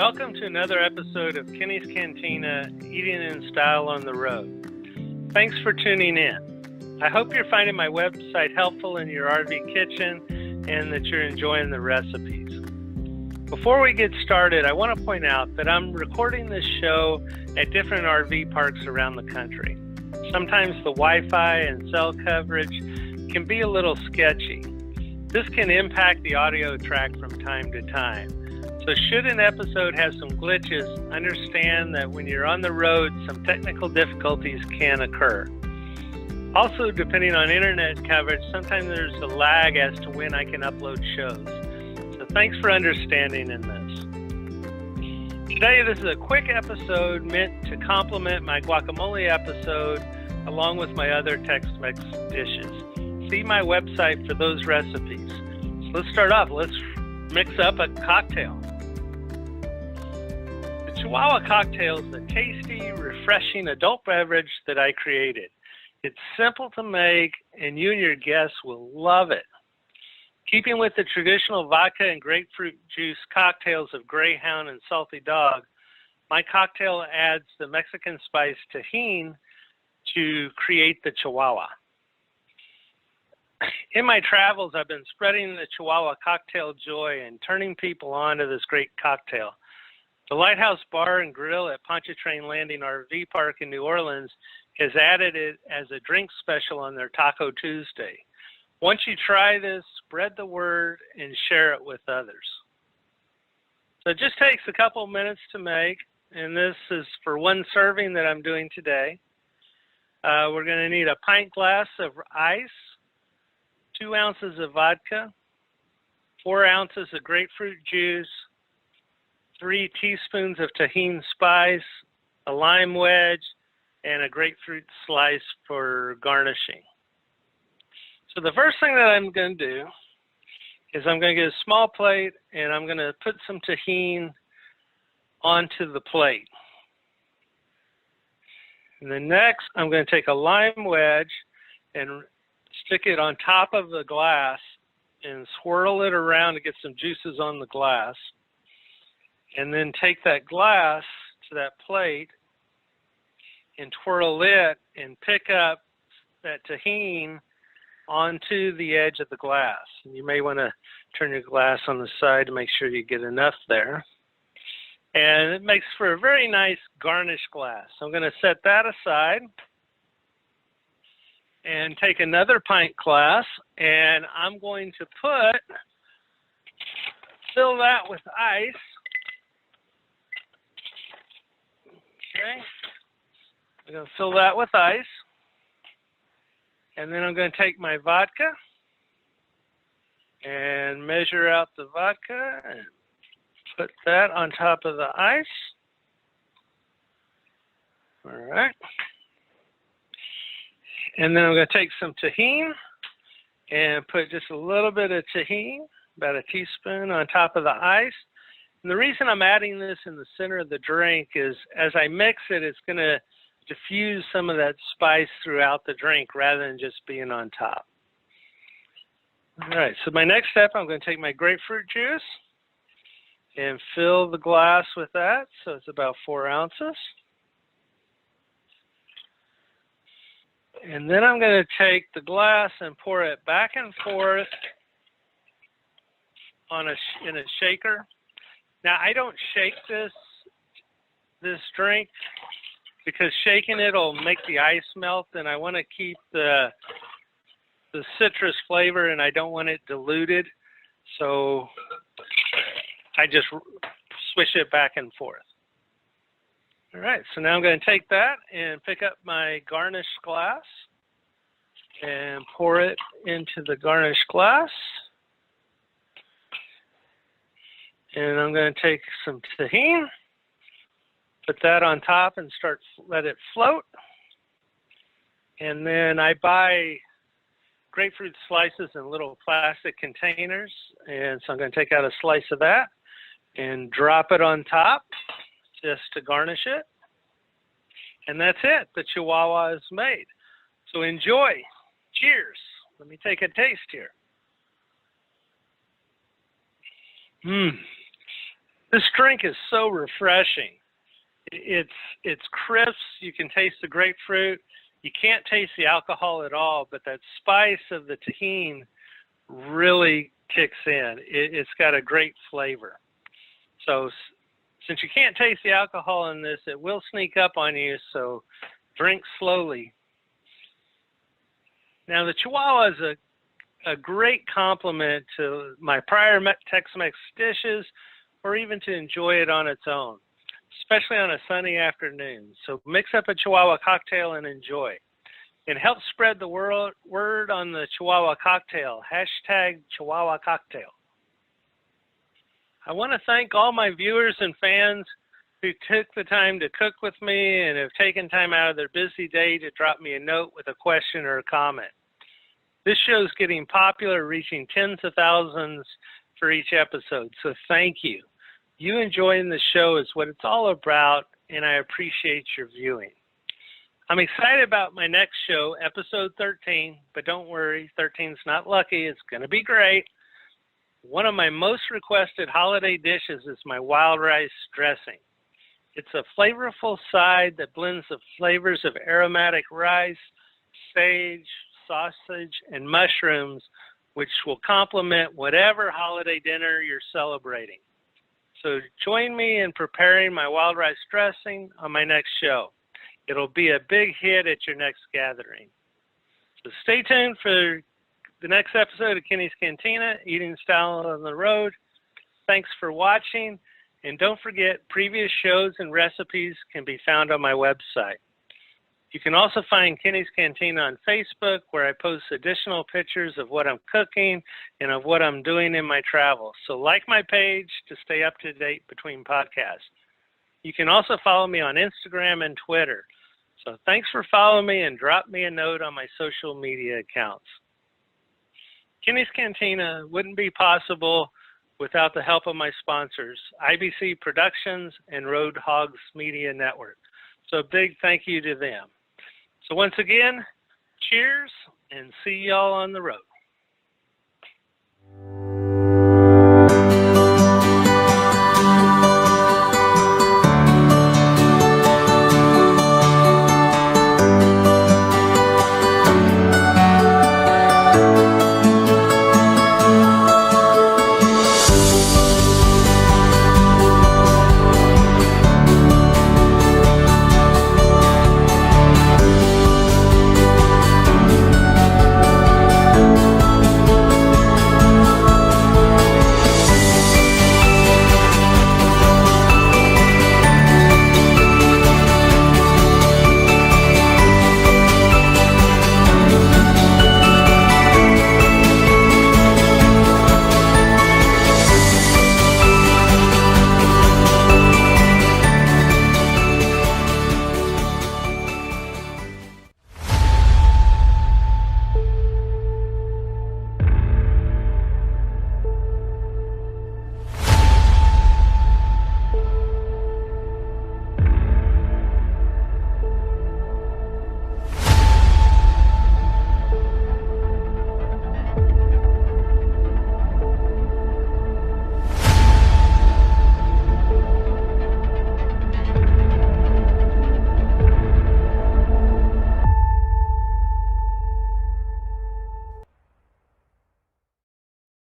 Welcome to another episode of Kenny's Kantina, Eating in Style on the Road. Thanks for tuning in. I hope you're finding my website helpful in your RV kitchen and that you're enjoying the recipes. Before we get started, I want to point out that I'm recording this show at different RV parks around the country. Sometimes the Wi-Fi and cell coverage can be a little sketchy. This can impact the audio track from time to time. So should an episode have some glitches, understand that when you're on the road, some technical difficulties can occur. Also, depending on internet coverage, sometimes there's a lag as to when I can upload shows. So thanks for understanding in this. Today, this is a quick episode meant to complement my guacamole episode along with my other Tex-Mex dishes. See my website for those recipes. So let's start off. Let's mix up a cocktail. The Chihuahua Cocktail is a tasty, refreshing adult beverage that I created. It's simple to make, and you and your guests will love it. Keeping with the traditional vodka and grapefruit juice cocktails of greyhound and salty dog, my cocktail adds the Mexican spice Tajin to create the Chihuahua. In my travels, I've been spreading the Chihuahua Cocktail joy and turning people on to this great cocktail. The Lighthouse Bar and Grill at Ponchatrain Landing RV Park in New Orleans has added it as a drink special on their Taco Tuesday. Once you try this, spread the word and share it with others. So it just takes a couple minutes to make, and this is for one serving that I'm doing today. We're going to need a pint glass of ice, 2 ounces of vodka, 4 ounces of grapefruit juice, 3 teaspoons of Tajin spice, a lime wedge, and a grapefruit slice for garnishing. So the first thing that I'm going to do is I'm going to get a small plate and I'm going to put some Tajin onto the plate. And then next I'm going to take a lime wedge and stick it on top of the glass and swirl it around to get some juices on the glass. And then take that glass to that plate and twirl it and pick up that Tajin onto the edge of the glass. And you may want to turn your glass on the side to make sure you get enough there. And it makes for a very nice garnished glass. So I'm going to set that aside and take another pint glass, and I'm going to fill that with ice. Okay, I'm going to fill that with ice, and then I'm going to take my vodka and measure out the vodka and put that on top of the ice. All right. And then I'm going to take some Tajin and put just a little bit of Tajin, about a teaspoon, on top of the ice. And the reason I'm adding this in the center of the drink is as I mix it, it's going to diffuse some of that spice throughout the drink rather than just being on top. All right, so my next step, I'm going to take my grapefruit juice and fill the glass with that. So it's about 4 ounces. And then I'm going to take the glass and pour it back and forth in a shaker. Now, I don't shake this drink because shaking it will make the ice melt, and I want to keep the citrus flavor, and I don't want it diluted. So I just swish it back and forth. All right, so now I'm going to take that and pick up my garnished glass and pour it into the garnished glass. And I'm going to take some Tajin, put that on top and let it float. And then I buy grapefruit slices in little plastic containers. And so I'm going to take out a slice of that and drop it on top just to garnish it. And that's it. The Chihuahua is made. So enjoy. Cheers. Let me take a taste here. This drink is so refreshing. It's crisp. You can taste the grapefruit. You can't taste the alcohol at all, but that spice of the Tajin really kicks in. It's got a great flavor. So since you can't taste the alcohol in this, it will sneak up on you, so drink slowly. Now, the Chihuahua is a great complement to my prior Tex-Mex dishes, or even to enjoy it on its own, especially on a sunny afternoon. So mix up a Chihuahua cocktail and enjoy. And help spread the word on the Chihuahua Cocktail, hashtag Chihuahua Cocktail. I want to thank all my viewers and fans who took the time to cook with me and have taken time out of their busy day to drop me a note with a question or a comment. This show is getting popular, reaching tens of thousands for each episode, so thank you. You enjoying the show is what it's all about, and I appreciate your viewing. I'm excited about my next show, episode 13, but don't worry, 13's not lucky. It's going to be great. One of my most requested holiday dishes is my wild rice dressing. It's a flavorful side that blends the flavors of aromatic rice, sage, sausage, and mushrooms, which will complement whatever holiday dinner you're celebrating. So join me in preparing my wild rice dressing on my next show. It'll be a big hit at your next gathering. So stay tuned for the next episode of Kenny's Kantina, Eating Style on the Road. Thanks for watching, and don't forget, previous shows and recipes can be found on my website. You can also find Kenny's Kantina on Facebook, where I post additional pictures of what I'm cooking and of what I'm doing in my travels. So like my page to stay up to date between podcasts. You can also follow me on Instagram and Twitter. So thanks for following me, and drop me a note on my social media accounts. Kenny's Kantina wouldn't be possible without the help of my sponsors, IBC Productions and Road Hogs Media Network. So a big thank you to them. So once again, cheers, and see y'all on the road.